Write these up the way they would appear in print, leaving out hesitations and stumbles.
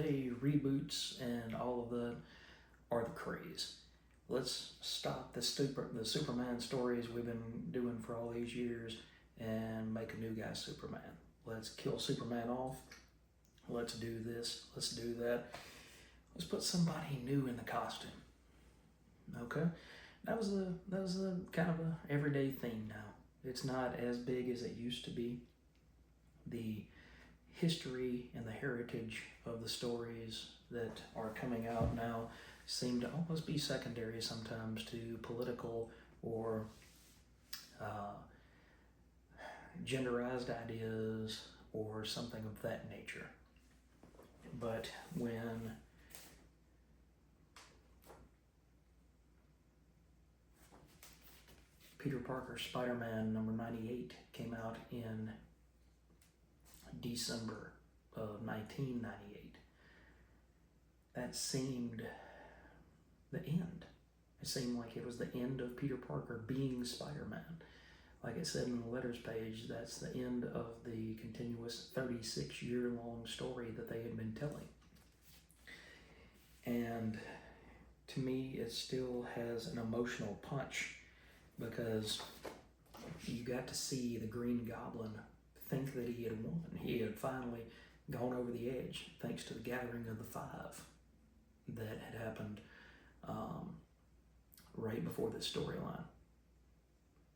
today reboots and all of that are the craze. Let's stop the Superman stories we've been doing for all these years and make a new guy Superman. Let's kill Superman off. Let's do this. Let's do that. Let's put somebody new in the costume. Okay, that was a kind of a everyday theme now. It's not as big as it used to be. The history and the heritage of the stories that are coming out now seem to almost be secondary sometimes to political or genderized ideas or something of that nature. But when Peter Parker's Spider-Man number 98 came out in December of 1998, that seemed the end. It seemed like it was the end of Peter Parker being Spider-Man. Like it said in the letters page, that's the end of the continuous 36-year-long story that they had been telling. And to me, it still has an emotional punch because you got to see the Green Goblin think that he had won. He had finally gone over the edge thanks to the gathering of the Five that had happened right before this storyline.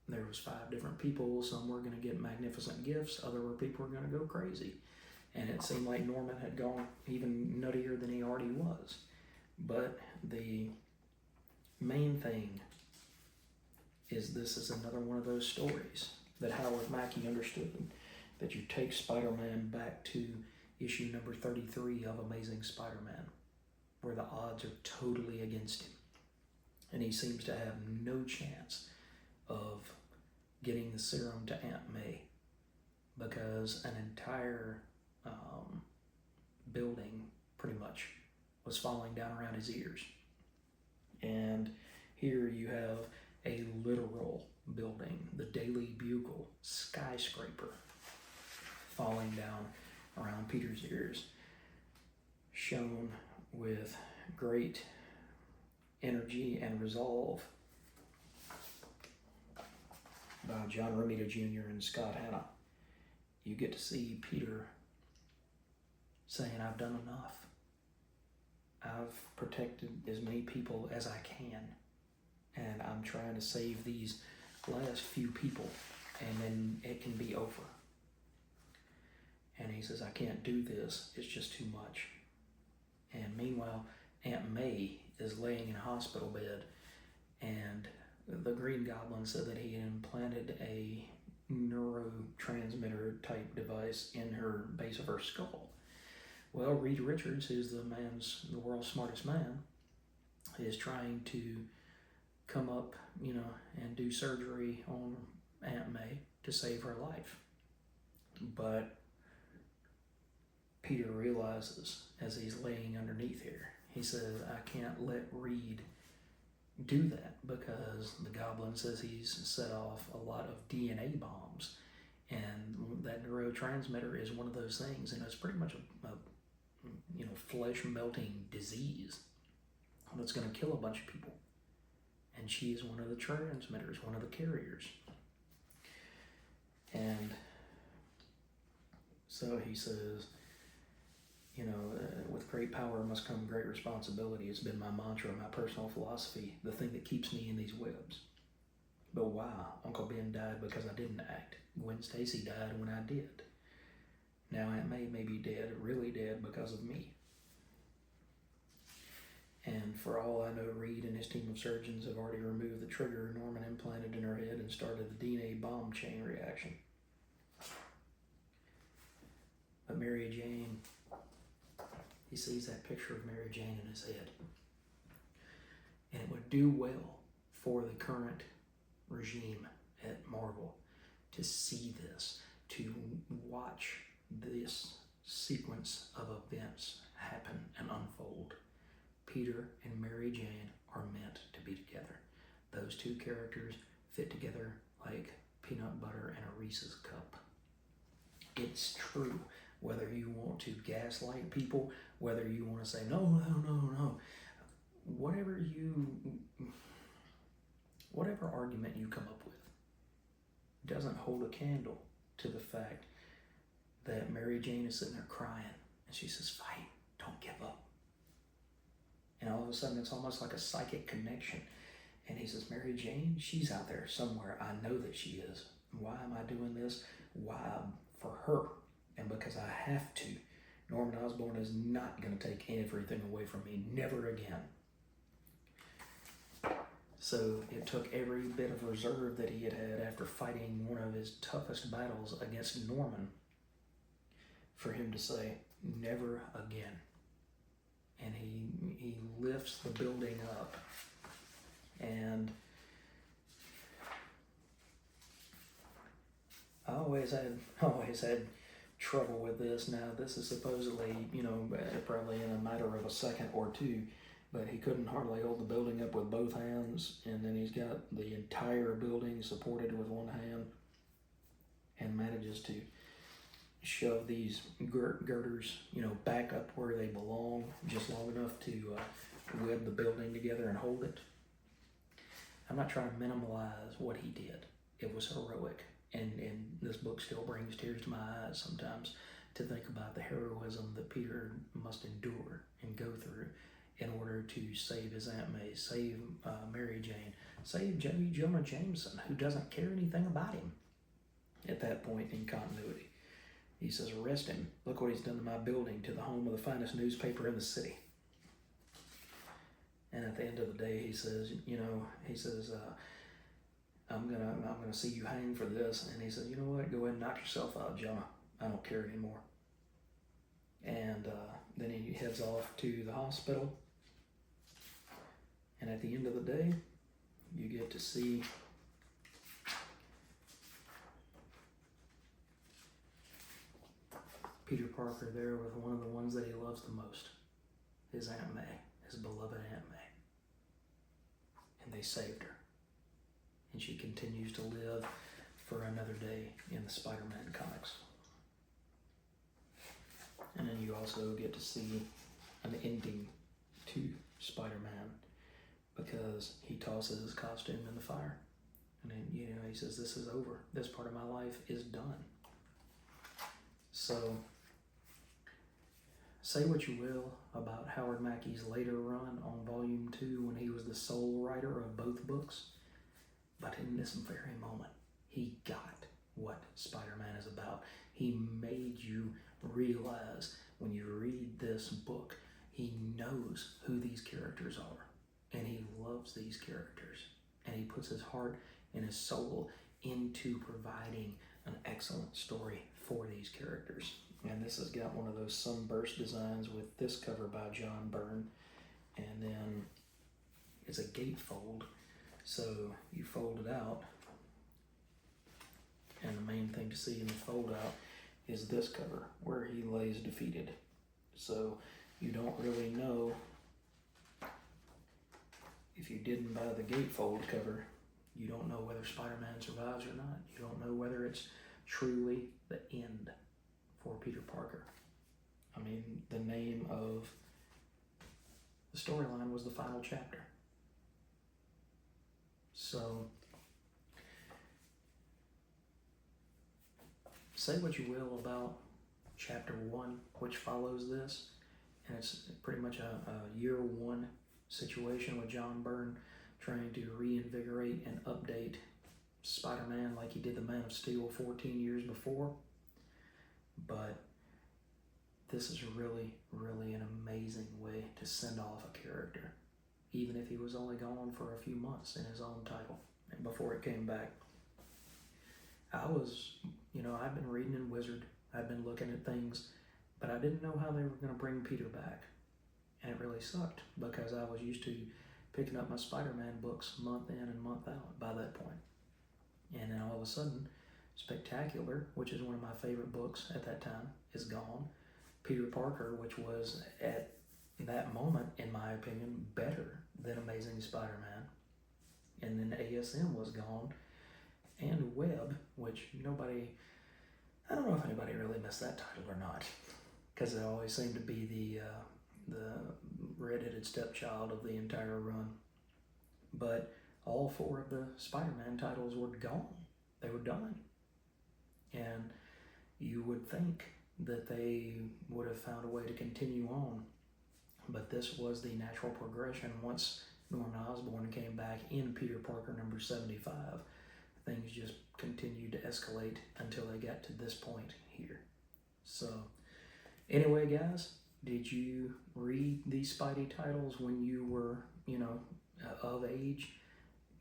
There was 5 different people. Some were going to get magnificent gifts. Other people were going to go crazy. And it seemed like Norman had gone even nuttier than he already was. But the main thing is this is another one of those stories that Howard Mackie understood, that you take Spider-Man back to issue number 33 of Amazing Spider-Man, where the odds are totally against him. And he seems to have no chance of getting the serum to Aunt May because an entire building pretty much was falling down around his ears. And here you have a literal building, the Daily Bugle skyscraper, falling down around Peter's ears, shown with great energy and resolve by John Romita Jr. and Scott Hanna. You get to see Peter saying, I've done enough. I've protected as many people as I can, and I'm trying to save these last few people, and then it can be over. And he says, I can't do this, it's just too much. And meanwhile, Aunt May is laying in a hospital bed, and the Green Goblin said that he had implanted a neurotransmitter type device in her base of her skull. Well, Reed Richards, who's the world's smartest man, is trying to come up, and do surgery on Aunt May to save her life. But Peter realizes as he's laying underneath here, he says, I can't let Reed do that because the Goblin says he's set off a lot of DNA bombs, and that neurotransmitter is one of those things, and it's pretty much a flesh melting disease that's going to kill a bunch of people. And she is one of the transmitters, one of the carriers. And so he says, with great power must come great responsibility. It's been my mantra, my personal philosophy, the thing that keeps me in these webs. But why? Uncle Ben died because I didn't act. Gwen Stacy died when I did. Now Aunt May be dead, really dead, because of me. And for all I know, Reed and his team of surgeons have already removed the trigger Norman implanted in her head and started the DNA bomb chain reaction. But Mary Jane, he sees that picture of Mary Jane in his head. And it would do well for the current regime at Marvel to see this, to watch this sequence of events happen and unfold. Peter and Mary Jane are meant to be together. Those two characters fit together like peanut butter and a Reese's cup. It's true. whether you want to gaslight people, whether you want to say, no, no, no, no, whatever argument you come up with doesn't hold a candle to the fact that Mary Jane is sitting there crying and she says, fight, don't give up. And all of a sudden it's almost like a psychic connection. And he says, Mary Jane, she's out there somewhere. I know that she is. Why am I doing this? Why? For her. And because I have to. Norman Osborn is not going to take everything away from me. Never again. So it took every bit of reserve that he had after fighting one of his toughest battles against Norman for him to say, never again. And he lifts the building up. And I always had trouble with this. Now, this is supposedly, probably in a matter of a second or two, but he couldn't hardly hold the building up with both hands, and then he's got the entire building supported with one hand and manages to shove these girders, back up where they belong, just long enough to web the building together and hold it. I'm not trying to minimize what he did. It was heroic. And this book still brings tears to my eyes sometimes to think about the heroism that Peter must endure and go through in order to save his Aunt May, save Mary Jane, save J. Jonah Jameson, who doesn't care anything about him at that point in continuity. He says, arrest him. Look what he's done to my building, to the home of the finest newspaper in the city. And at the end of the day, he says, I'm gonna see you hang for this. And he says, you know what? Go ahead and knock yourself out, Jonah. I don't care anymore. And then he heads off to the hospital. And at the end of the day, you get to see Peter Parker there with one of the ones that he loves the most, his Aunt May, his beloved Aunt May. And they saved her. And she continues to live for another day in the Spider-Man comics. And then you also get to see an ending to Spider-Man because he tosses his costume in the fire. And then, he says, this is over. This part of my life is done. So, say what you will about Howard Mackey's later run on Volume 2 when he was the sole writer of both books. But in this very moment, he got what Spider-Man is about. He made you realize when you read this book, he knows who these characters are. And he loves these characters. And he puts his heart and his soul into providing an excellent story for these characters. And this has got one of those sunburst designs with this cover by John Byrne. And then it's a gatefold. So you fold it out, and the main thing to see in the fold out is this cover where he lays defeated. So you don't really know, if you didn't buy the gatefold cover, you don't know whether Spider-Man survives or not. You don't know whether it's truly the end for Peter Parker. I mean, the name of the storyline was the final chapter. So, say what you will about chapter 1, which follows this, and it's pretty much a year 1 situation with John Byrne trying to reinvigorate and update Spider-Man like he did the Man of Steel 14 years before. But this is really, really an amazing way to send off a character, even if he was only gone for a few months in his own title and before it came back. I've been reading in Wizard, I've been looking at things, but I didn't know how they were going to bring Peter back. And it really sucked because I was used to picking up my Spider-Man books month in and month out by that point. And then all of a sudden, Spectacular, which is one of my favorite books at that time, is gone. Peter Parker, which was at that moment, in my opinion, better than Amazing Spider-Man. And then ASM was gone. And Web, which I don't know if anybody really missed that title or not, because it always seemed to be the redheaded stepchild of the entire run. But all 4 of the Spider-Man titles were gone. They were done. And you would think that they would have found a way to continue on. But this was the natural progression. Once Norman Osborn came back in Peter Parker number 75, things just continued to escalate until they got to this point here. So, anyway, guys, did you read these Spidey titles when you were, of age?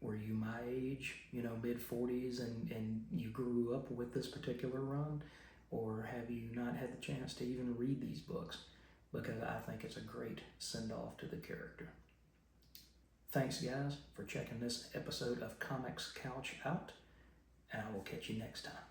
Were you my age, mid-40s, and you grew up with this particular run? Or have you not had the chance to even read these books? Because I think it's a great send-off to the character. Thanks, guys, for checking this episode of Comics Couch out, and I will catch you next time.